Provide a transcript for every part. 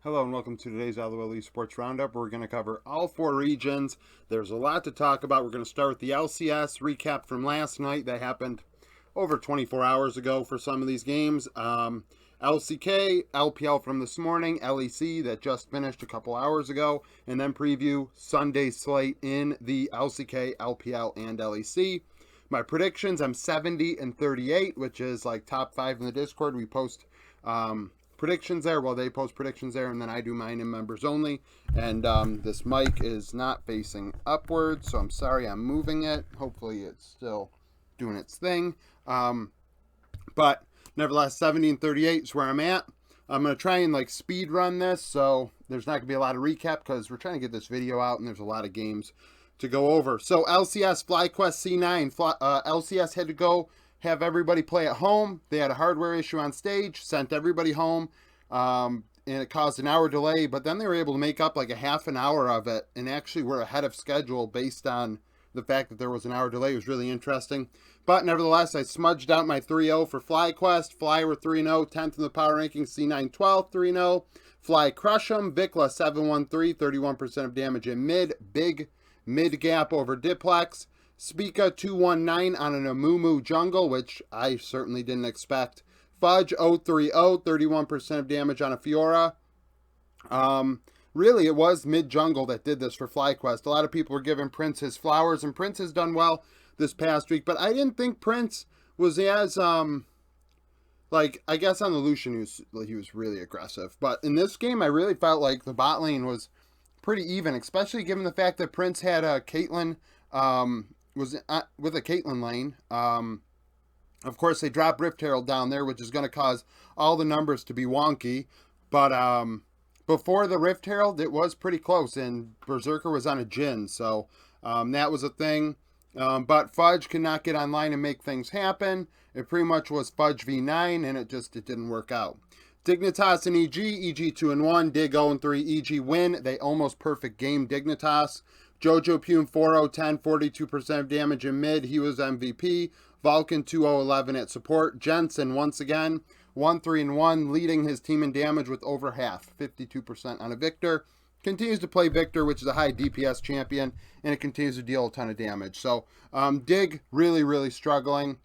Hello and welcome to today's LOL Esports Roundup. We're going to cover all four regions. There's a lot to talk about. We're going to start with the LCS recap from last night that happened over 24 hours ago for some of these games. LCK, LPL from this morning, LEC that just finished a couple hours ago, and then preview Sunday's slate in the LCK, LPL, and LEC. My predictions, I'm 70 and 38, which is like top 5 in the Discord. We post predictions there. Well, they post predictions there, and then I do mine in members only. And this mic is not facing upwards, so I'm sorry I'm moving it. Hopefully it's still doing its thing. But nevertheless, 70 and 38 is where I'm at. I'm going to try and speed run this, so there's not going to be a lot of recap because we're trying to get this video out and there's a lot of games to go over. So LCS FlyQuest C9, LCS had to go have everybody play at home. They had a hardware issue on stage, sent everybody home, and it caused an hour delay, but then they were able to make up like a half an hour of it, and actually were ahead of schedule based on the fact that there was an hour delay. It was really interesting. But nevertheless, I smudged out my 3-0 for FlyQuest. Fly were 3-0, 10th in the power rankings, C9 12th, 3-0. Fly crush them. Vikla 7-1-3, 31% of damage in mid. Big mid gap over Diplex. Spica 219 on an Amumu jungle, which I certainly didn't expect. Fudge 030, 31% of damage on a Fiora. Really, it was mid jungle that did this for FlyQuest. A lot of people were giving Prince his flowers, and Prince has done well this past week, but I didn't think Prince was as, I guess on the Lucian he was really aggressive. But in this game, I really felt like the bot lane was pretty even, especially given the fact that Prince had a Caitlyn, was with a Caitlyn lane. Of course, they dropped Rift Herald down there, which is going to cause all the numbers to be wonky. But before the Rift Herald, it was pretty close, and Berserker was on a Jhin, so that was a thing. But Fudge could not get online and make things happen. It pretty much was Fudge v9, and it didn't work out. Dignitas and EG 2-1, Dig 0-3, EG win. They almost perfect game Dignitas. Jojo Pume 4-0-10, 42% of damage in mid. He was MVP. Vulcan 2-0-11 at support. Jensen once again 1-3-1, leading his team in damage with over half, 52% on a Victor. Continues to play Victor, which is a high DPS champion, and it continues to deal a ton of damage. So Dig really, really struggling.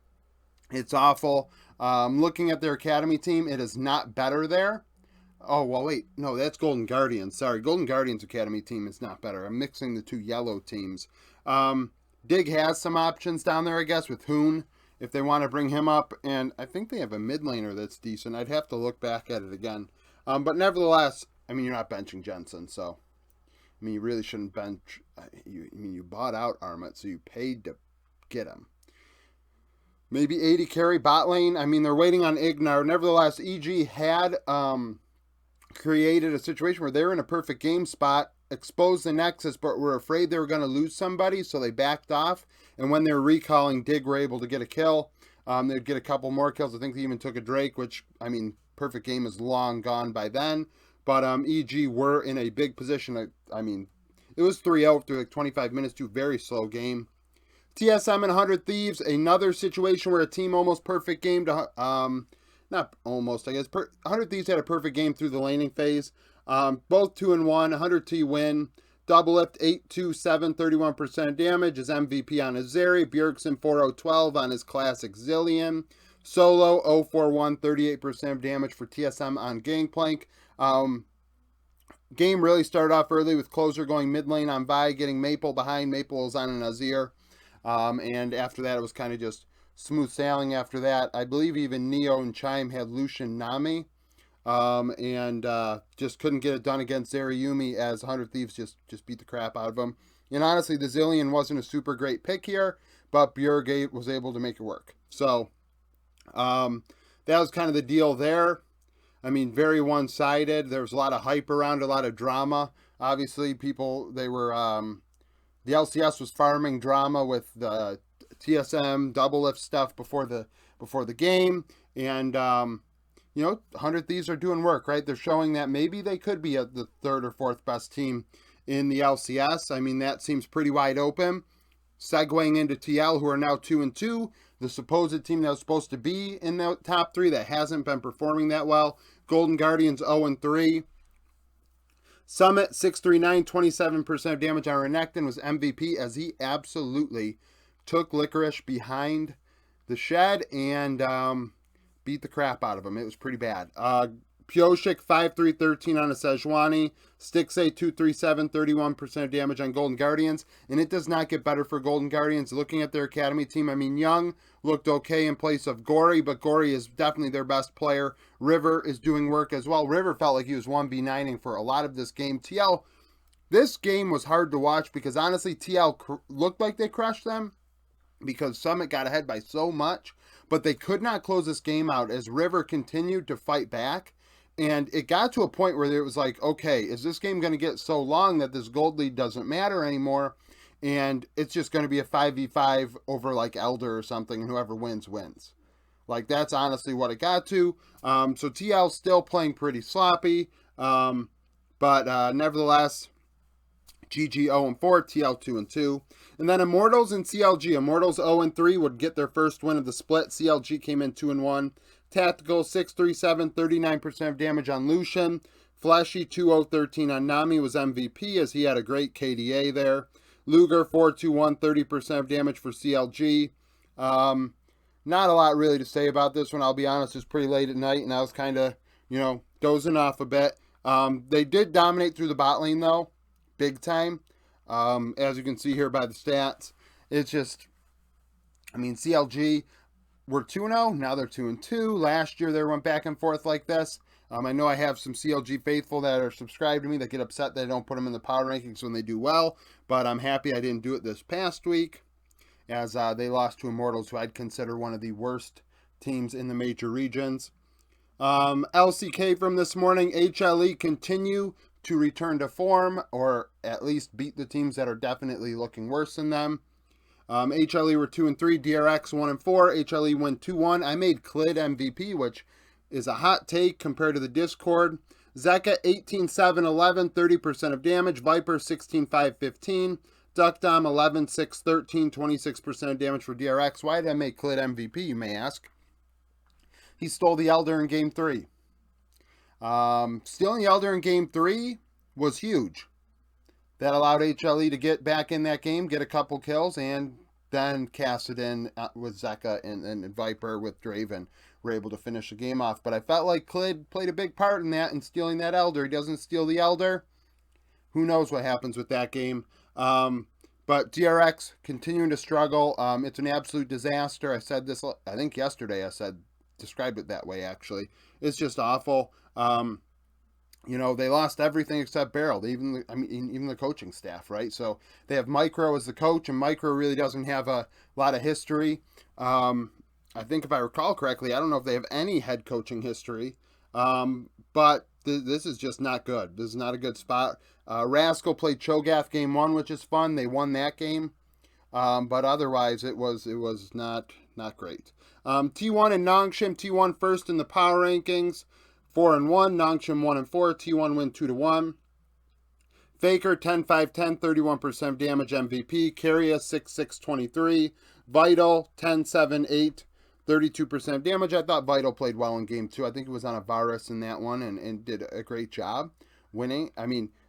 It's awful. Looking at their academy team, it is not better there. Oh, well, wait. No, that's Golden Guardians. Sorry, Golden Guardians Academy team is not better. I'm mixing the two yellow teams. Dig has some options down there, I guess, with Hoon, if they want to bring him up. And I think they have a mid laner that's decent. I'd have to look back at it again. But nevertheless, I mean, you're not benching Jensen, so... I mean, you really shouldn't bench... you bought out Armut, so you paid to get him. Maybe 80 carry bot lane. I mean, they're waiting on Ignar. Nevertheless, EG had... created a situation where they were in a perfect game spot, exposed the Nexus, but were afraid they were going to lose somebody, so they backed off. And when they were recalling, Dig were able to get a kill. They'd get a couple more kills. I think they even took a Drake, which, I mean, perfect game is long gone by then. But EG were in a big position. I mean, it was 3-0 through 25 minutes to a very slow game. TSM and 100 Thieves, another situation where a team almost perfect game to... not almost, I guess. 100 Thieves had a perfect game through the laning phase. Both 2-1, 100 T win. Double lift 8-2-7, 31% damage. His MVP on his Zeri. Bjergsen 4-0-12 on his classic Zillion. Solo 0-4-1, 38% of damage for TSM on Gangplank. Game really started off early with Closer going mid lane on Vi, getting Maple behind. Maple was on an Azir. And after that, it was kind of just smooth sailing after that. I believe even Neo and Chime had Lucian Nami. And just couldn't get it done against Zeriyumi as 100 Thieves just beat the crap out of him. And honestly, the Zillion wasn't a super great pick here, but Bjerg was able to make it work. So that was kind of the deal there. I mean, very one-sided. There was a lot of hype around, a lot of drama. Obviously, the LCS was farming drama with the TSM double lift stuff before the game, and 100 Thieves are doing work, right? They're showing that maybe they could be the third or fourth best team in the LCS. I mean, that seems pretty wide open. Segueing into TL, who are now 2-2, the supposed team that was supposed to be in the top 3 that hasn't been performing that well. Golden Guardians 0-3. Summit 639, 27% of damage on Renekton, was MVP as he absolutely took Licorice behind the shed and beat the crap out of him. It was pretty bad. Pioshik 5313 on a Sejuani. Stixay 237, 31% of damage on Golden Guardians. And it does not get better for Golden Guardians. Looking at their academy team, I mean, Young looked okay in place of Gory, but Gory is definitely their best player. River is doing work as well. River felt like he was 1v9ing for a lot of this game. TL, this game was hard to watch because honestly, TL looked like they crushed them because Summit got ahead by so much, but they could not close this game out as River continued to fight back. And it got to a point where it was like, okay, is this game going to get so long that this gold lead doesn't matter anymore? And it's just going to be a 5v5 over like Elder or something, and whoever wins, wins. Like, that's honestly what it got to. So TL's still playing pretty sloppy. But nevertheless, GG 0-4, TL 2-2. And then Immortals and CLG. Immortals 0-3 would get their first win of the split. CLG came in 2-1. Tactical 637, 39% of damage on Lucian. Fleshy 2013 on Nami was MVP as he had a great KDA there. Luger 421, 30% of damage for CLG. Not a lot really to say about this one. I'll be honest, it was pretty late at night and I was kind of, dozing off a bit. They did dominate through the bot lane though, big time. As you can see here by the stats, it's just, CLG were 2-0, now they're 2-2. Last year they went back and forth like this. I know I have some CLG faithful that are subscribed to me that get upset that I don't put them in the power rankings when they do well, but I'm happy I didn't do it this past week as they lost to Immortals, who I'd consider one of the worst teams in the major regions. LCK from this morning, HLE continue to return to form, or at least beat the teams that are definitely looking worse than them. HLE were 2-3, DRX 1-4, HLE went 2-1. I made Clid MVP, which is a hot take compared to the Discord. Zeka 18-7-11, 30% of damage. Viper 16-5-15. Duckdom 11-6-13, 26% of damage for DRX. Why did I make Clid MVP, you may ask? He stole the Elder in Game 3. Stealing the Elder in Game 3 was huge. That allowed HLE to get back in that game, get a couple kills, and then Kassadin with Zeka and Viper with Draven were able to finish the game off. But I felt like Clid played a big part in that, in stealing that Elder. He doesn't steal the Elder. Who knows what happens with that game. But DRX continuing to struggle. It's an absolute disaster. I said this, I think yesterday described it that way actually. It's just awful. They lost everything except Beryl. Even the coaching staff, right? So they have Micro as the coach, and Micro really doesn't have a lot of history. I think if I recall correctly, I don't know if they have any head coaching history. But this is just not good. This is not a good spot. Rascal played Cho'Gath game 1, which is fun. They won that game. But otherwise, it was not great. T1 and Nongshim. T1 first in the power rankings. 4-1, Nongshim 1-4, T1 win 2-1. Faker 10-5-10, 31% of damage MVP. Carrier 6-6-23. Vital 10-7-8, 32% of damage. I thought Vital played well in game 2. I think it was on a Varus in that one and did a great job winning.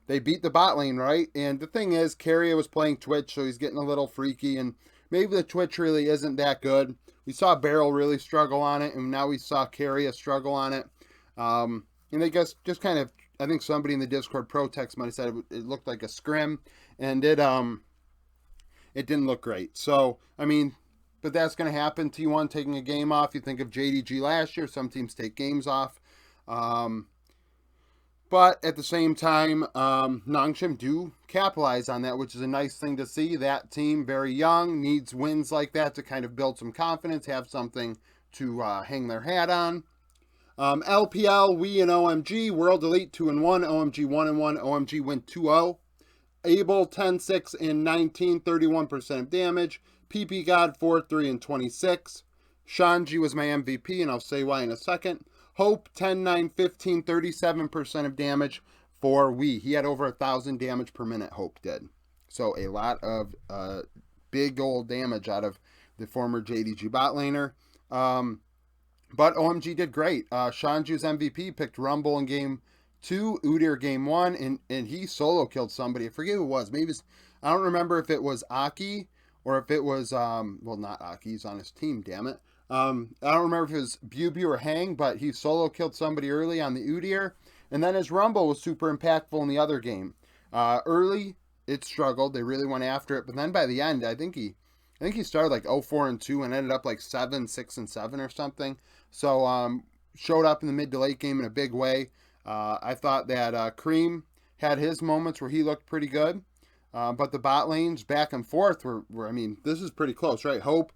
They beat the bot lane, right? And the thing is, Carrier was playing Twitch, so he's getting a little freaky, and maybe the Twitch really isn't that good. We saw Beryl really struggle on it, and now we saw Carrier struggle on it. And they just kind of, I think somebody in the Discord Pro text might have said it looked like a scrim, and it didn't look great. So, but that's going to happen. T1 taking a game off. You think of JDG last year, some teams take games off. But at the same time, Nongshim do capitalize on that, which is a nice thing to see. That team, very young, needs wins like that to kind of build some confidence, have something to hang their hat on. LPL, we and OMG, World Elite 2-1, OMG 1-1, OMG win 2-0. Abel 10-6-19, 31% of damage. PP God 4-3-26. Shanji was my MVP, and I'll say why in a second. Hope 10-9-15, 37% of damage for we. He had over 1,000 damage per minute, Hope did. So a lot of big old damage out of the former JDG bot laner. But OMG did great. Shanju's MVP picked Rumble in game 2, Udyr game 1, and he solo killed somebody. I forget who it was. Maybe I don't remember if it was Aki or if it was well, not Aki. He's on his team. Damn it. I don't remember if it was Bubu or Hang, but he solo killed somebody early on the Udyr, and then his Rumble was super impactful in the other game. Early, it struggled. They really went after it, but then by the end, I think he started like 0-4-2 and ended up like 7-6-7 or something. So showed up in the mid to late game in a big way. I thought that Cream had his moments where he looked pretty good. But the bot lanes back and forth were, I mean, this is pretty close, right? Hope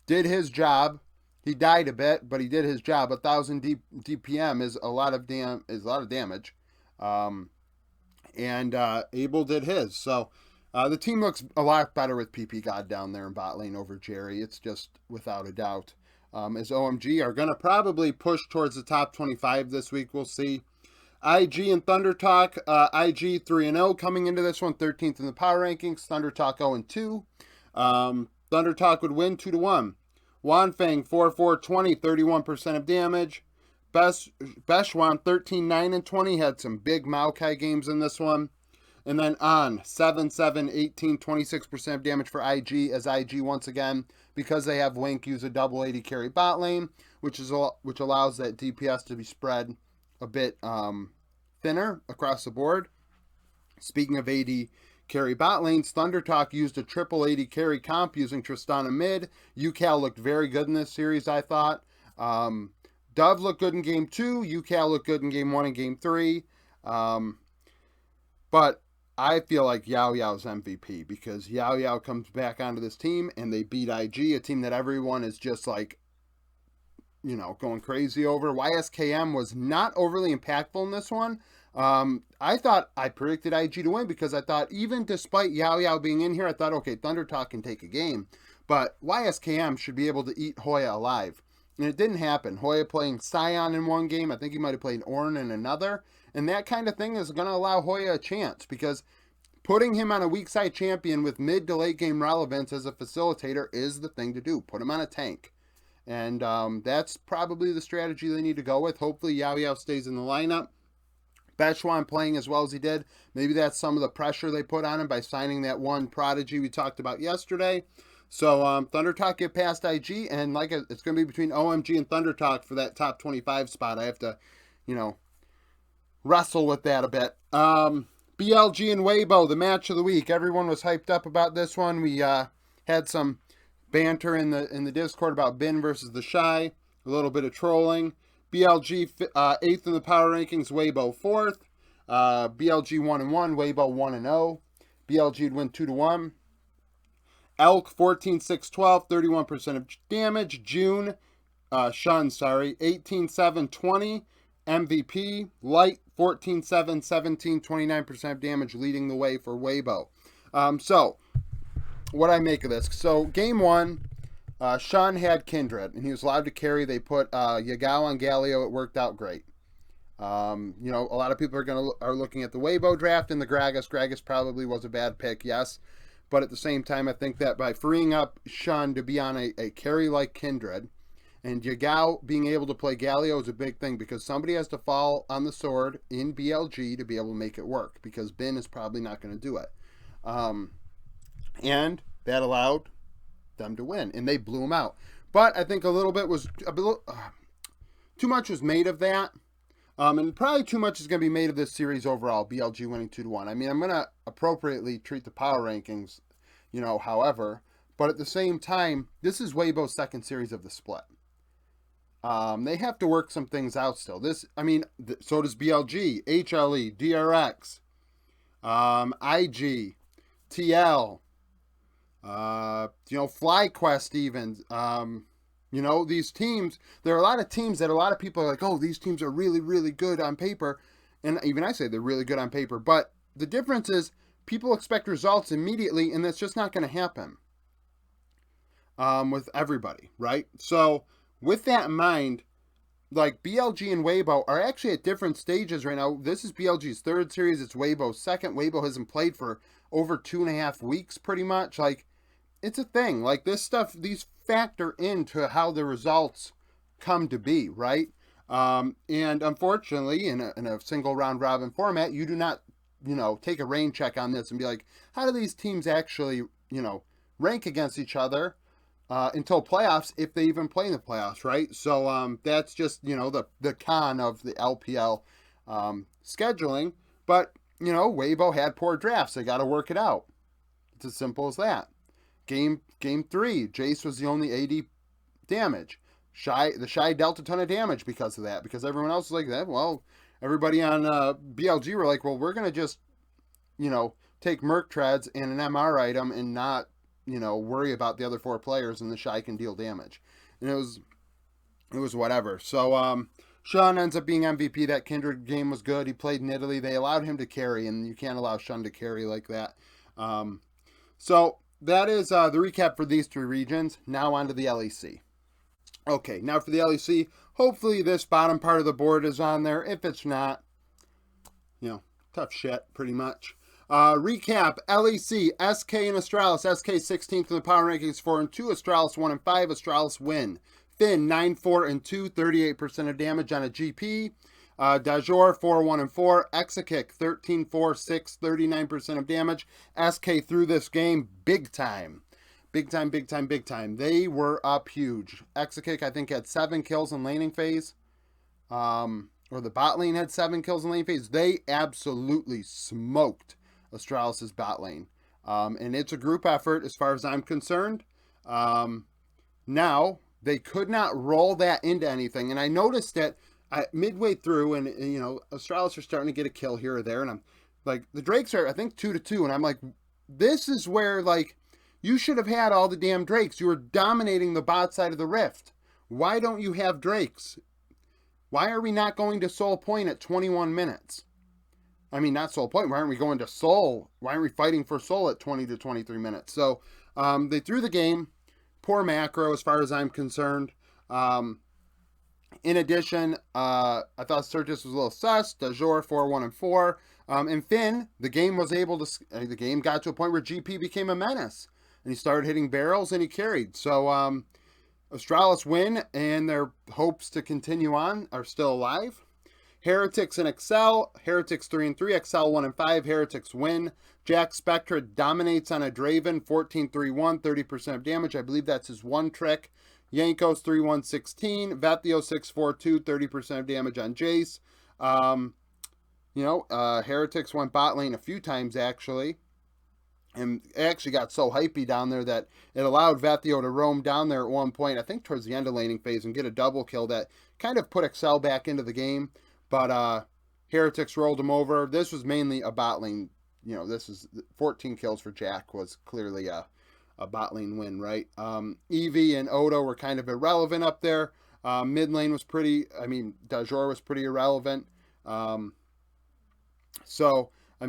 did his job. He died a bit, but he did his job. 1,000 DPM is a lot of damage. And Abel did his. So the team looks a lot better with PP God down there in bot lane over Jerry. It's just without a doubt. As OMG are going to probably push towards the top 25 this week. We'll see. IG and Thunder Talk. IG 3-0 coming into this one, 13th in the power rankings. Thunder Talk 0-2. Thunder Talk would win 2-1. Wanfang 4-4-20, 31% of damage. Beshwan 13-9-20, had some big Maokai games in this one. And then on 7-7-18, 26% of damage for IG, as IG once again, because they have Wink, use a double AD carry bot lane, which allows that DPS to be spread a bit thinner across the board. Speaking of AD carry bot lanes, Thunder Talk used a triple AD carry comp using Tristana mid. UCal looked very good in this series, I thought. Dove looked good in game 2. UCal looked good in game 1 and game 3. But I feel like Yao Yao's MVP because Yao Yao comes back onto this team and they beat IG, a team that everyone is just like, going crazy over. YSKM was not overly impactful in this one. I thought I predicted IG to win because I thought even despite Yao Yao being in here, I thought, okay, Thunder Talk can take a game. But YSKM should be able to eat Hoya alive. And it didn't happen. Hoya playing Scion in one game. I think he might have played Ornn in another. And that kind of thing is going to allow Hoya a chance because putting him on a weak side champion with mid to late game relevance as a facilitator is the thing to do. Put him on a tank. And that's probably the strategy they need to go with. Hopefully Yao Yao stays in the lineup. Beshwan playing as well as he did. Maybe that's some of the pressure they put on him by signing that one prodigy we talked about yesterday. So Thunder Talk get past IG, and it's going to be between OMG and Thunder Talk for that top 25 spot. I have to, wrestle with that a bit. BLG and Weibo, the match of the week. Everyone was hyped up about this one. We had some banter in the Discord about Bin versus the Shy. A little bit of trolling. BLG 8th in the power rankings. Weibo 4th. BLG 1-1. Weibo 1-0. BLG would win 2-1. Elk 14-6-12, 31% of damage. Shun, 18-7-20, MVP. Light 14-7-17, 29% of damage, leading the way for Weibo. So, what I make of this? So, game 1, Shun had Kindred, and he was allowed to carry. They put Yagao on Galio. It worked out great. A lot of people are looking at the Weibo draft and the Gragas. Gragas probably was a bad pick, yes. But at the same time, I think that by freeing up Shun to be on a carry like Kindred, and Yagao being able to play Galio is a big thing because somebody has to fall on the sword in BLG to be able to make it work because Bin is probably not going to do it. And that allowed them to win, and they blew them out. But I think too much was made of that. And probably too much is going to be made of this series overall, BLG winning 2-1. I mean, I'm going to appropriately treat the power rankings, however. But at the same time, this is Weibo's second series of the split. They have to work some things out still. So does BLG, HLE, DRX, IG, TL, FlyQuest even, these teams, there are a lot of teams that a lot of people are like, oh, these teams are really, really good on paper. And even I say they're really good on paper. But the difference is people expect results immediately, and that's just not going to happen with everybody, right? So with that in mind, like BLG and Weibo are actually at different stages right now. This is BLG's third series. It's Weibo's second. Weibo hasn't played for over 2.5 weeks pretty much. Like, it's a thing. Like, this stuff, these factor into how the results come to be, right? And unfortunately, in a single round robin format, you do not, take a rain check on this and be like, how do these teams actually, rank against each other until playoffs, if they even play in the playoffs, right? So that's just, the con of the LPL scheduling. But, Weibo had poor drafts. They got to work it out. It's as simple as that. Game 3, Jace was the only AD damage. The Shy dealt a ton of damage because of that, because everyone else was like that. Well, everybody on BLG were like, well, we're going to just, take Merc Treads and an MR item and not, worry about the other 4 players, and the Shy can deal damage. And it was whatever. So, Sean ends up being MVP. That Kindred game was good. He played in Italy. They allowed him to carry, and you can't allow Sean to carry like that. So that is the recap for these 3 regions. Now on to the LEC. Okay, now for the LEC, hopefully this bottom part of the board is on there. If it's not, tough shit, pretty much. Recap, LEC, SK and Astralis. SK 16th in the power rankings, 4-2. Astralis 1-5. Astralis win. Finn 9-4-2, 38% of damage on a GP. Dajor 4-1-4. Exakick 13-4-6, 39% of damage. SK threw this game big time. Big time. They were up huge. Exakick, I think, had 7 kills in laning phase. Or the bot lane had 7 kills in lane phase. They absolutely smoked Astralis' bot lane. And it's a group effort as far as I'm concerned. Now, they could not roll that into anything. And I noticed that midway through, and Astralis are starting to get a kill here or there. And I'm like, the Drakes are, I think, 2-2. And I'm like, this is where, you should have had all the damn Drakes. You were dominating the bot side of the Rift. Why don't you have Drakes? Why are we not going to Soul Point at 21 minutes? I mean, not Soul Point. Why aren't we going to Soul? Why aren't we fighting for Soul at 20 to 23 minutes? So they threw the game. Poor macro as far as I'm concerned. In addition, I thought Surtis was a little sus. Dajor 4-1-4. And Finn, the game got to a point where GP became a menace. And he started hitting barrels, and he carried. So, Astralis win, and their hopes to continue on are still alive. Heretics and Excel. Heretics 3-3. Excel 1-5. Heretics win. Jack Spectra dominates on a Draven. 14-3-1. 30% of damage. I believe that's his one trick. Yankos 3-1-16. Vethio 6-4-2. 30% of damage on Jace. Heretics went bot lane a few times, actually. And it actually got so hypey down there that it allowed Vethio to roam down there at one point, I think towards the end of laning phase, and get a double kill that kind of put Excel back into the game. But Heretics rolled him over. This was mainly a bot lane. This is 14 kills for Jack was clearly a bot lane win, right? Eevee and Odo were kind of irrelevant up there. Mid lane was Dajor was pretty irrelevant. I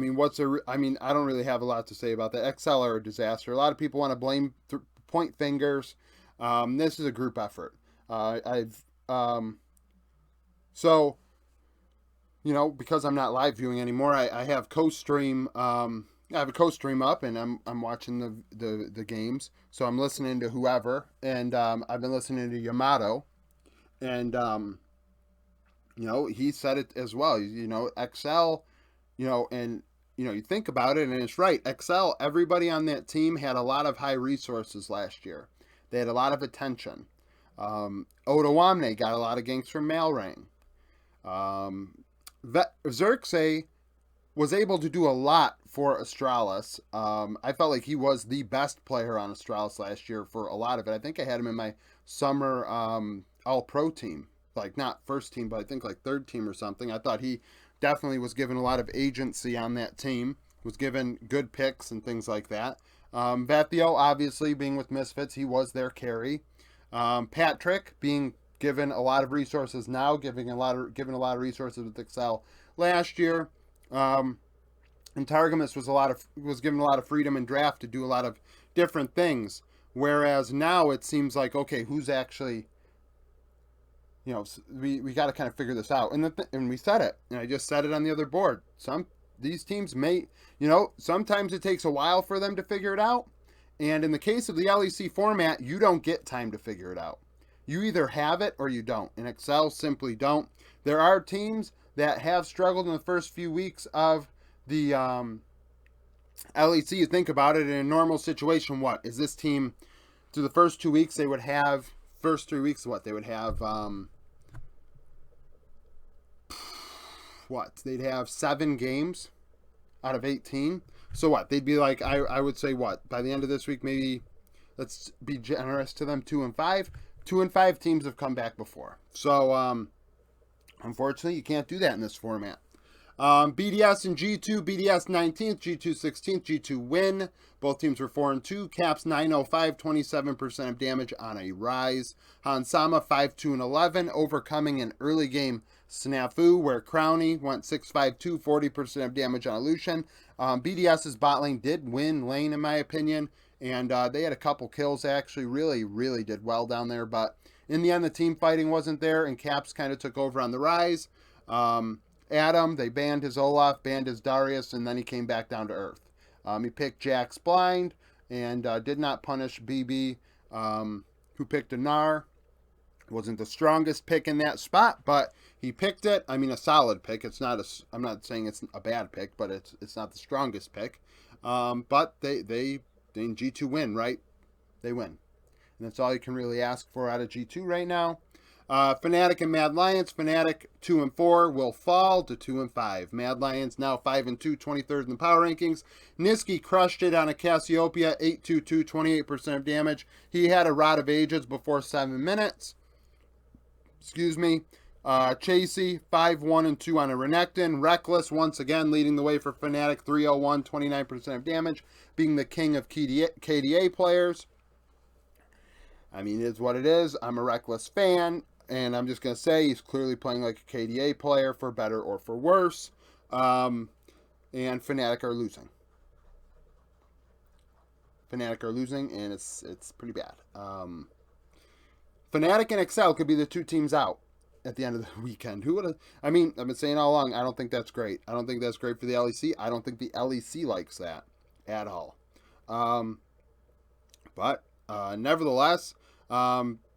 don't really have a lot to say about that. XL are a disaster. A lot of people want to blame, point fingers. This is a group effort. Because I'm not live viewing anymore, I have co-stream. I have a co-stream up, and I'm watching the games. So I'm listening to whoever, and I've been listening to Yamato, and he said it as well. XL. You think about it, and it's right. Excel, everybody on that team had a lot of high resources last year. They had a lot of attention. Odoamne got a lot of ganks from Malrang. Xerxes was able to do a lot for Astralis. I felt like he was the best player on Astralis last year for a lot of it. I think I had him in my summer all-pro team. Not first team, but I think third team or something. I thought he definitely was given a lot of agency on that team, was given good picks and things like that. Vethio, obviously, being with Misfits, he was their carry. Patrick being given a lot of resources now, given a lot of resources with Excel last year. And Targamas was given a lot of freedom in draft to do a lot of different things. Whereas now it seems like, okay, who's actually... we got to kind of figure this out. And we said it. And I just said it on the other board. These teams may, sometimes it takes a while for them to figure it out. And in the case of the LEC format, you don't get time to figure it out. You either have it or you don't, and Excel simply don't. There are teams that have struggled in the first few weeks of the LEC. You think about it, in a normal situation, what is this team? Through the first 2 weeks, they would have, first 3 weeks, what? They would have, They'd have 7 games out of 18. So what? They'd be like, I would say what? By the end of this week, maybe, let's be generous to them, 2-5. 2-5 teams have come back before. So, unfortunately, you can't do that in this format. BDS and G2, BDS 19th, G2 16th, G2 win. Both teams were 4-2. Caps 905, 27% of damage on a rise. Hansama 5-2-11, overcoming an early game snafu where Crowny went 6-5-2, 40% of damage on a Lucian. BDS's bot lane did win lane, in my opinion, and they had a couple kills, actually. Really did well down there, but in the end, the team fighting wasn't there, and Caps kind of took over on the rise. Adam, they banned his Olaf, banned his Darius, and then he came back down to earth. He picked Jack's Blind and did not punish BB, who picked a Gnar. Wasn't the strongest pick in that spot, but he picked it. I mean, a solid pick. It's not I'm not saying it's a bad pick, but it's not the strongest pick. But they G2 win, right? They win. And that's all you can really ask for out of G2 right now. Fnatic and Mad Lions. Fnatic 2-4 will fall to 2-5. Mad Lions now 5-2, 23rd in the power rankings. Niski crushed it on a Cassiopeia, 8-2-2, 28% of damage. He had a Rod of Ages before 7 minutes. Excuse me. Chasey 5-1-2 on a Renekton. Reckless once again leading the way for Fnatic, 301, 29% of damage, being the king of KDA players. I mean, it is what it is. I'm a Reckless fan. And I'm just going to say he's clearly playing like a KDA player, for better or for worse. And Fnatic are losing. Fnatic are losing, and it's pretty bad. Fnatic and Excel could be the 2 teams out at the end of the weekend. Who would have? I mean, I've been saying all along, I don't think that's great. I don't think that's great for the LEC. I don't think the LEC likes that at all. But nevertheless,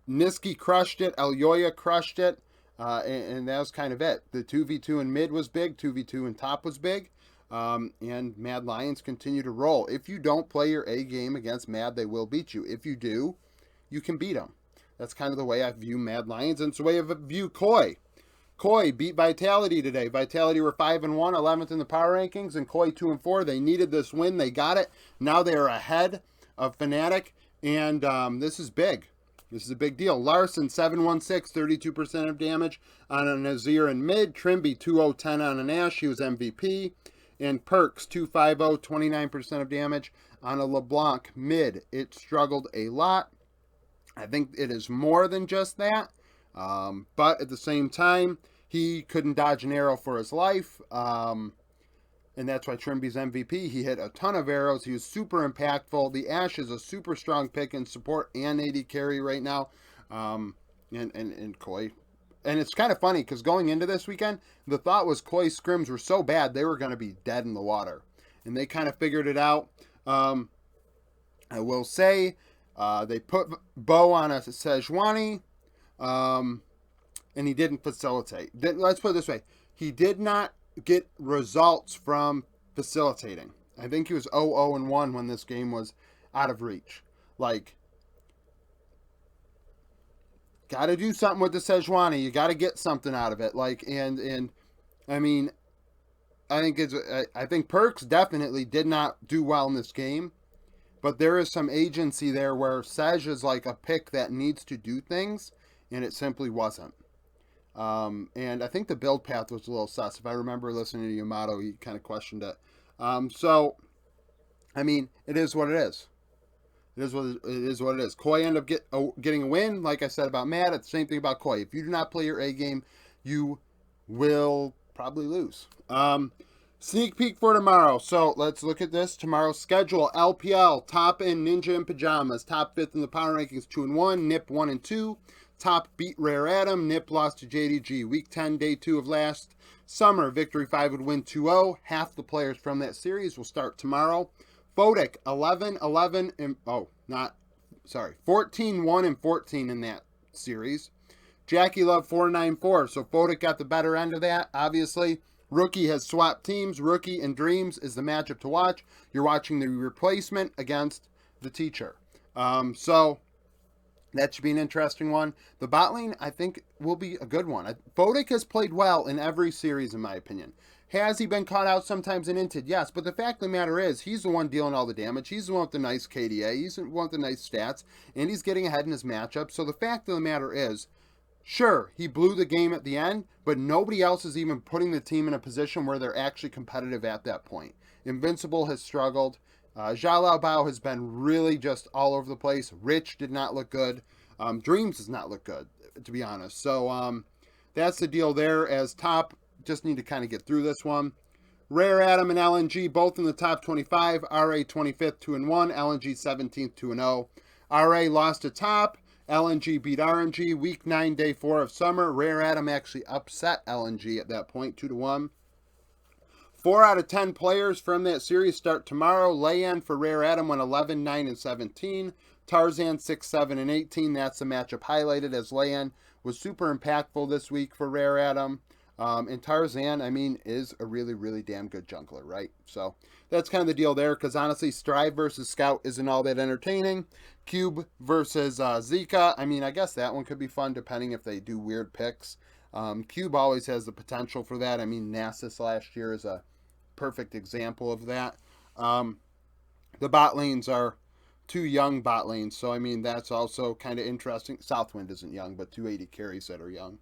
Niski crushed it. Elyoya crushed it. And that was kind of it. The 2v2 in mid was big. 2v2 in top was big. And Mad Lions continue to roll. If you don't play your A game against Mad, they will beat you. If you do, you can beat them. That's kind of the way I view Mad Lions, and it's the way I view Koi. Koi beat Vitality today. Vitality were 5-1, 11th in the power rankings, and Koi 2-4. They needed this win. They got it. Now they are ahead of Fnatic, and this is big. This is a big deal. Larson 7-1-6, 32% of damage on a Nazir in mid. Trimby 2-0-10 on an Ashe. He was MVP. And Perks 2-5-0, 29% of damage on a LeBlanc mid. It struggled a lot. I think it is more than just that. But at the same time, he couldn't dodge an arrow for his life. And that's why Trimby's MVP. He hit a ton of arrows. He was super impactful. The Ashe is a super strong pick in support and AD carry right now. And Koi. And it's kind of funny because going into this weekend, the thought was Koi's scrims were so bad they were going to be dead in the water. And they kind of figured it out. I will say they put Bo on a Sejuani, and he didn't facilitate. Let's put it this way. He did not get results from facilitating. I think he was 0-0-1 when this game was out of reach. Like, got to do something with the Sejuani. You got to get something out of it. Like, and I mean, I think Perks definitely did not do well in this game, but there is some agency there where Sej is like a pick that needs to do things, and it simply wasn't. And I think the build path was a little sus. If I remember listening to Yamato, he kind of questioned it. So, I mean, it is what it is. It is what it is. Koi ended up getting a win. Like I said about Matt, it's the same thing about Koi. If you do not play your A game, you will probably lose. Sneak peek for tomorrow. So let's look at this. Tomorrow's schedule. LPL, top in Ninja in Pajamas. Top 5th in the power rankings, 2-1. Nip 1-2. Top beat Rare Adam. Nip lost to JDG. Week 10, day 2 of last summer. Victory 5 would win 2-0. Half the players from that series will start tomorrow. Fodic 14-1 and 14 in that series. Jackie Love 494. So Fodic got the better end of that, obviously. Rookie has swapped teams. Rookie and Dreams is the matchup to watch. You're watching the replacement against the teacher. So that should be an interesting one. The bot lane, I think, will be a good one. Fodic has played well in every series, in my opinion. Has he been caught out sometimes in Inted? Yes, but the fact of the matter is, he's the one dealing all the damage. He's the one with the nice KDA. He's the one with the nice stats, and he's getting ahead in his matchup. So the fact of the matter is, sure, he blew the game at the end, but nobody else is even putting the team in a position where they're actually competitive at that point. Invincible has struggled. Zhao Lao Bao has been really just all over the place. Rich did not look good. Dreams does not look good, to be honest. So that's the deal there. As top, just need to kind of get through this one. Rare Atom and LNG both in the top 25. RA 25th, 2-1. LNG 17th, 2-0. RA lost to top. LNG beat RNG. Week 9, day 4 of summer. Rare Atom actually upset LNG at that point, 2-1. 4 out of 10 players from that series start tomorrow. Layan for Rare Atom went 11, 9, and 17. Tarzan 6, 7, and 18. That's the matchup highlighted, as Layan was super impactful this week for Rare Atom. And Tarzan, I mean, is a really, really damn good jungler, right? So that's kind of the deal there, because honestly, Strive versus Scout isn't all that entertaining. Cube versus Zika, I mean, I guess that one could be fun depending if they do weird picks. Cube always has the potential for that. I mean, Nasus last year is a perfect example of that. The bot lanes are 2 young bot lanes, so I mean, that's also kind of interesting. Southwind isn't young, but 280 carries that are young.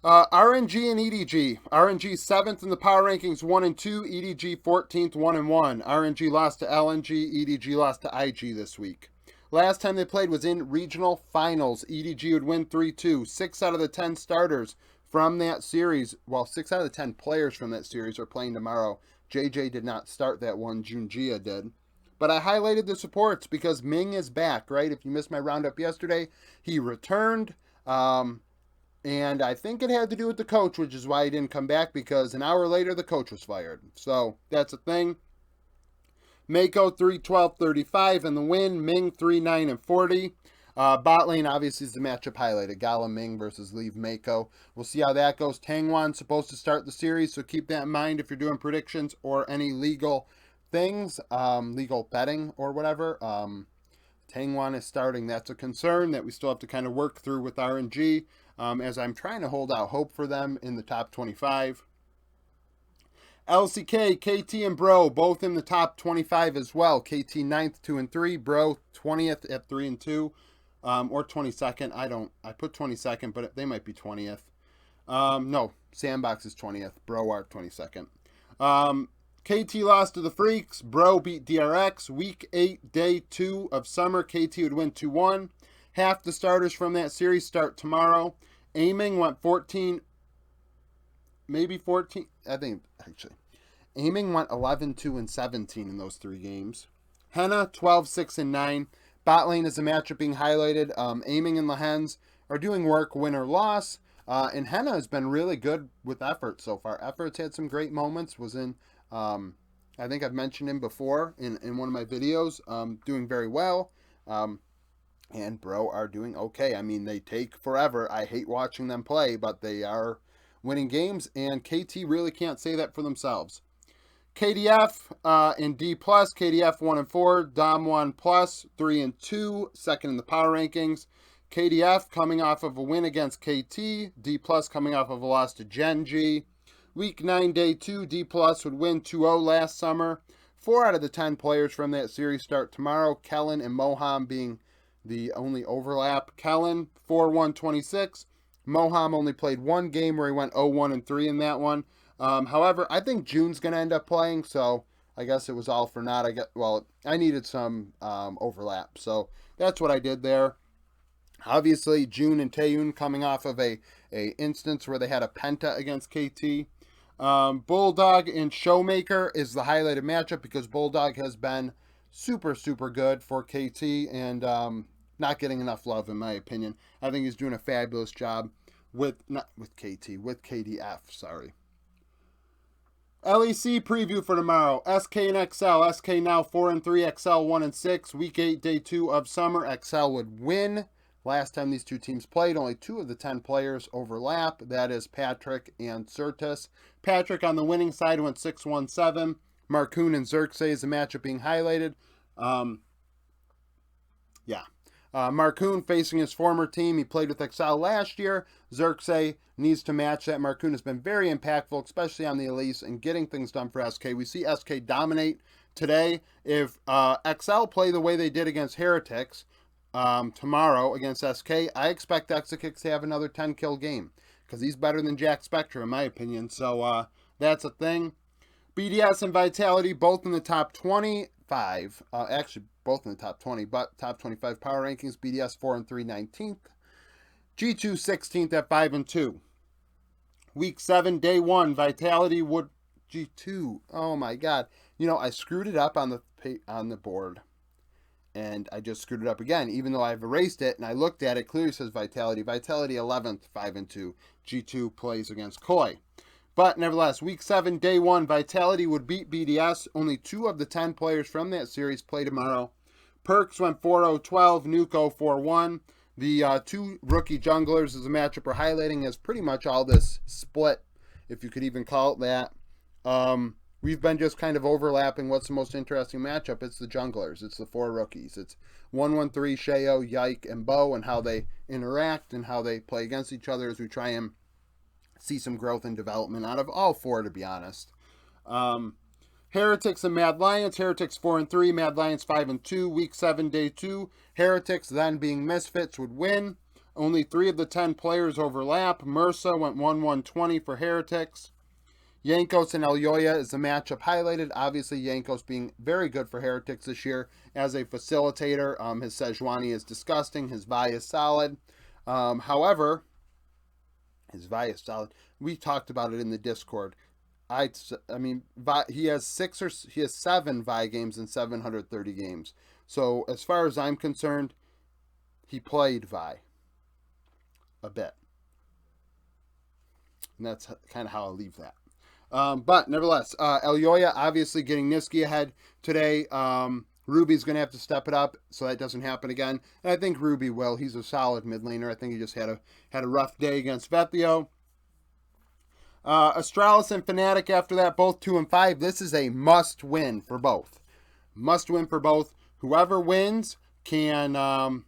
RNG and EDG. RNG 7th in the power rankings, 1 and 2. EDG 14th, 1 and 1. RNG lost to LNG. EDG lost to IG this week. Last time they played was in regional finals. EDG would win 3-2. 6 out of the 10 starters from that series, well, 6 out of the 10 players from that series are playing tomorrow. JJ did not start that one. Junjia did. But I highlighted the supports because Ming is back, right? If you missed my roundup yesterday, he returned. And I think it had to do with the coach, which is why he didn't come back, because an hour later, the coach was fired. So that's a thing. Mako 3-12-35 in the win. Ming 3-9 and 40. Bot lane obviously is the matchup highlighted. Gala Ming versus Leave Mako. We'll see how that goes. Tangwan's supposed to start the series, so keep that in mind if you're doing predictions or any legal things, legal betting or whatever. Tangwan is starting. That's a concern that we still have to kind of work through with RNG. As I'm trying to hold out hope for them in the top 25. LCK, KT, and Bro, both in the top 25 as well. KT 9th, 2 and 3. Bro 20th at 3 and 2. Or 22nd. I put 22nd, but they might be 20th. No, Sandbox is 20th. Bro are 22nd. KT lost to the Freaks. Bro beat DRX. Week 8, day 2 of summer. KT would win 2-1. Half the starters from that series start tomorrow. Aiming went 14, maybe 14. I think, actually. Aiming went 11, 2, and 17 in those 3 games. Henna, 12, 6, and 9. Bot lane is a matchup being highlighted. Aiming and the Hens are doing work, win or loss. And Henna has been really good with effort so far. Effort's had some great moments. Was in, I think I've mentioned him before in one of my videos. Doing very well. And Bro are doing okay. I mean, they take forever. I hate watching them play, but they are winning games, and KT really can't say that for themselves. KDF in D+, KDF 1 and 4, Dom 1 plus, 3 and 2, second in the power rankings. KDF coming off of a win against KT, D+ coming off of a loss to Genji. Week 9, day 2, D+ would win 2-0 last summer. 4 out of the 10 players from that series start tomorrow, Kellen and Moham being the only overlap. Kellen, 4-1-26. Moham only played 1 game where he went 0-1 and 3 in that one. However, I think June's going to end up playing, so I guess it was all for naught. I needed some overlap, so that's what I did there. Obviously, June and Taeyun coming off of a instance where they had a penta against KT. Bulldog and Showmaker is the highlighted matchup because Bulldog has been super, super good for KT and not getting enough love, in my opinion. I think he's doing a fabulous job with KDF, sorry. LEC preview for tomorrow. SK and XL. SK now 4 and 3, XL 1 and 6. Week 8, day 2 of summer. XL would win Last time these two teams played, only 2 of the 10 players overlap. That is Patrick and Certus. Patrick on the winning side went 6-1-7. Marcoon and Xerxes is a matchup being highlighted. Marcoon facing his former team. He played with Excel last year. Xerxes needs to match that. Marcoon has been very impactful, especially on the Elise and getting things done for SK. We see SK dominate today. If Excel play the way they did against Heretics tomorrow against SK, I expect Exakix to have another 10-kill game because he's better than Jack Spectre, in my opinion. So that's a thing. BDS and Vitality both in the top 25. Actually, both in the top 20, but top 25 power rankings. BDS 4-3, 19th. G2 16th at 5-2. Week 7, day 1, Vitality would G2. Oh my God! You know, I screwed it up on the board, and I just screwed it up again. Even though I've erased it and I looked at it, clearly says Vitality. Vitality 11th, 5-2. G2 plays against Koi. But nevertheless, week 7, day 1, Vitality would beat BDS. Only 2 of the 10 players from that series play tomorrow. Perks went 4-0-12, Nuko 4-1. The 2 rookie junglers is a matchup we're highlighting as pretty much all this split, if you could even call it that. We've been just kind of overlapping what's the most interesting matchup. It's the junglers. It's the 4 rookies. It's 113, Sheo, Yike, and Bo, and how they interact and how they play against each other as we try and see some growth and development out of all 4, to be honest. Heretics and Mad Lions. Heretics 4-3, Mad Lions 5-2. Week 7, day 2. Heretics, then being Misfits, would win. Only 3 of the 10 players overlap. Mursa went 1-1-20 for Heretics. Yankos and Elyoya is the matchup highlighted. Obviously, Yankos being very good for Heretics this year as a facilitator. His Sejuani is disgusting. His Vi is solid. However, his Vi is solid. We talked about it in the Discord. I mean, he has 7 Vi games in 730 games. So as far as I'm concerned, he played Vi a bit, and that's kind of how I'll leave that. But nevertheless, Elyoya obviously getting Niski ahead today. Ruby's going to have to step it up so that doesn't happen again. And I think Ruby will. He's a solid mid laner. I think he just had a rough day against Vethio. Astralis and Fnatic after that, both 2-5. This is a must win for both. Must win for both. Whoever wins can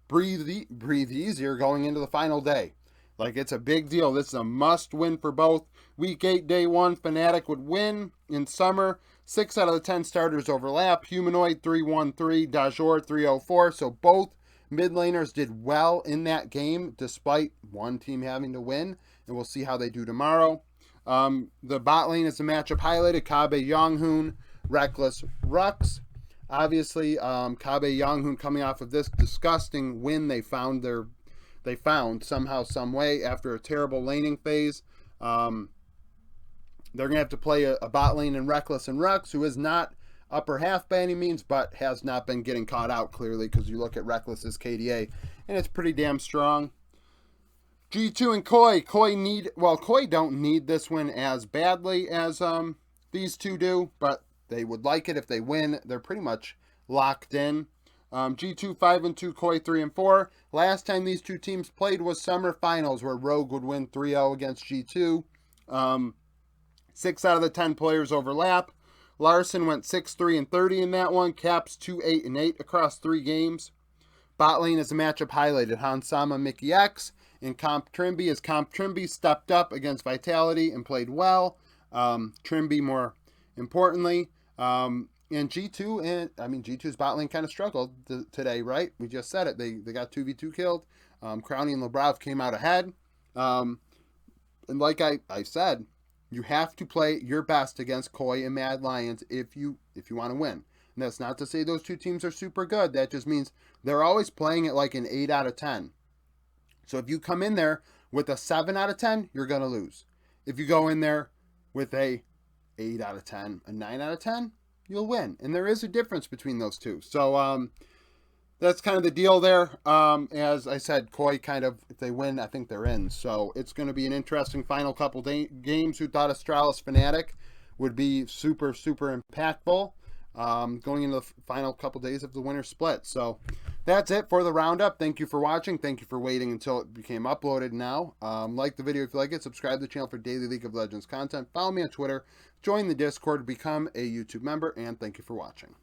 breathe easier going into the final day. Like, it's a big deal. This is a must win for both. Week 8, day 1, Fnatic would win in summer. 6 out of the 10 starters overlap. Humanoid 3-1-3, Dajor 3-0-4. So both mid laners did well in that game despite one team having to win. And we'll see how they do tomorrow. The bot lane is the matchup highlighted. Kabe Yonghoon, Reckless Rux. Obviously, Kabe Yonghoon coming off of this disgusting win they found somehow, some way after a terrible laning phase. They're going to have to play a bot lane in Reckless and Rux, who is not upper half by any means, but has not been getting caught out clearly because you look at Reckless's KDA, and it's pretty damn strong. G2 and Koi. Koi don't need this win as badly as these two do, but they would like it if they win. They're pretty much locked in. G2 5-2, Koi 3-4. Last time these two teams played was summer finals, where Rogue would win 3-0 against G2. 6 out of the 10 players overlap. Larson went 6-3-30 in that one. Caps 2-8-8 across 3 games. Bot lane is a matchup highlighted. Hansama Mickey X and Comp Trimby, as Comp Trimby stepped up against Vitality and played well. Trimby more importantly. And G2's bot lane kind of struggled today, right? We just said it. They got 2v2 killed. Crowny and Lebrov came out ahead. And like I said, you have to play your best against Koi and Mad Lions if you want to win. And that's not to say those two teams are super good. That just means they're always playing at like an 8 out of 10. So if you come in there with a 7 out of 10, you're going to lose. If you go in there with a 8 out of 10, a 9 out of 10, you'll win. And there is a difference between those two. So that's kind of the deal there. As I said, Koi kind of, if they win, I think they're in. So it's going to be an interesting final couple games. Who thought Astralis Fnatic would be super, super impactful going into the final couple days of the winter split. So That's it for the roundup. Thank you for watching. Thank you for waiting until it became uploaded now. Like the video if you like it. Subscribe to the channel for daily League of Legends content. Follow me on Twitter. Join the Discord. Become a YouTube member. And thank you for watching.